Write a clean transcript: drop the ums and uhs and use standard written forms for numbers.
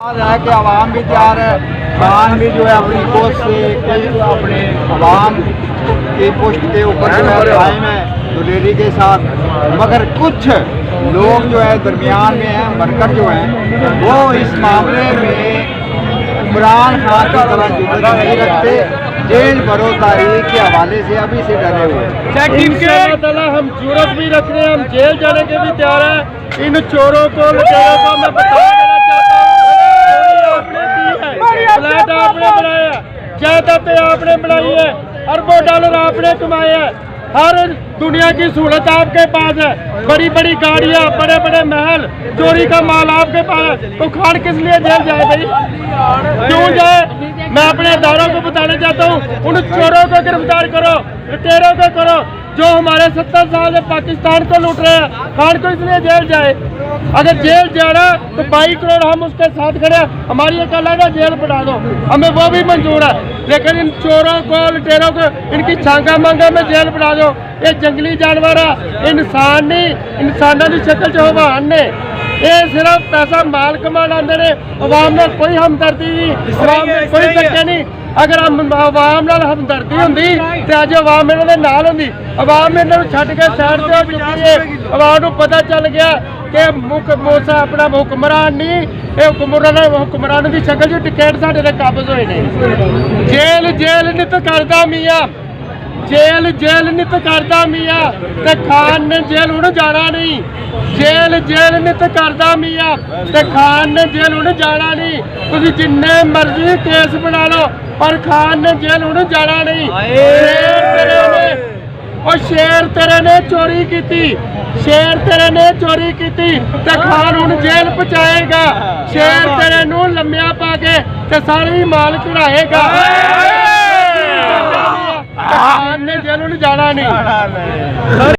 है कि आवाम भी तैयार है, खान भी जो है अपनी पोस्ट से अपने आवाम की पोस्ट के ऊपर जो है कायम है दुलेरी के साथ। मगर कुछ लोग जो है दरमियान में हैं, वर्कर जो हैं वो इस मामले में इमरान खान की तरह जुर्रत नहीं रखते, जेल भरो तारीख के हवाले से अभी से डरे हुए। हम जरूरत भी रख रहे हैं, हम जेल जाने के भी तैयार हैं। इन चोरों को लुटेरों को मैं बता देना चाहता हूँ, फ्लैट आपने बनाया, जायदादें आपने बनाई है, अरबों डॉलर आपने कमाए हैं, हर दुनिया की सहूलत आपके पास है, बड़ी बड़ी गाड़ियाँ, बड़े बड़े महल, चोरी का माल आपके पास है। तो खान किस लिए जेल जाए भाई, क्यों जाए? मैं अपने इदारों को बताना चाहता हूँ, उन चोरों को गिरफ्तार करो, लुटेरों को करो जो हमारे 70 साल से पाकिस्तान को लूट रहे हैं। खान को इसलिए जेल जाए, अगर जेल जा रहा तो 22 करोड़ हम उसके साथ खड़े, हमारी एक अलग है, जेल बढ़ा दो, हमें वो भी मंजूर है। लेकिन इन चोरों को लुटेरों को इनकी छांगा मांगा में जेल बढ़ा दो। ये जंगली जानवर है, इंसान नहीं, इंसानों की शक्ल जो भगवान ने, ये सिर्फ पैसा माल कमान आते ने, अवाम में कोई हमदर्दी नहीं, अवाम में कोई धक्के नहीं। अगर अवाम नाल हमदर्दी होंदी ते अज अवाम इन्हां दे नाल होंदी। अवाम इन्हां नूं छड्ड के साइड ते हो चुकी है। अवाम नूं पता चल गया कि मूसा अपना हुक्मरान नहीं, ये हुक्मरान की शक्ल च टिकट साडे ते काबज होए ने। जेल जेल नित करदा मियां, जेल जेल नित करदा मियां, ते खान ने जेल हुण जाना नहीं। जेल जेल नित करदा मियां, ते खान ने जेल हुण जाना नहीं। तुसीं जिन्ने मर्जी केस बना लो, पर खान ने जेल हुण जाना नहीं। शेर तेरे ने चोरी की, शेर तेरे ने चोरी की, ते खान हुण जेल पहुंचाएगा। शेर तेरे नूं लम्मिया पा के ते सारी माल चढ़ाएगा। खान ने जेल हुण जाना नहीं।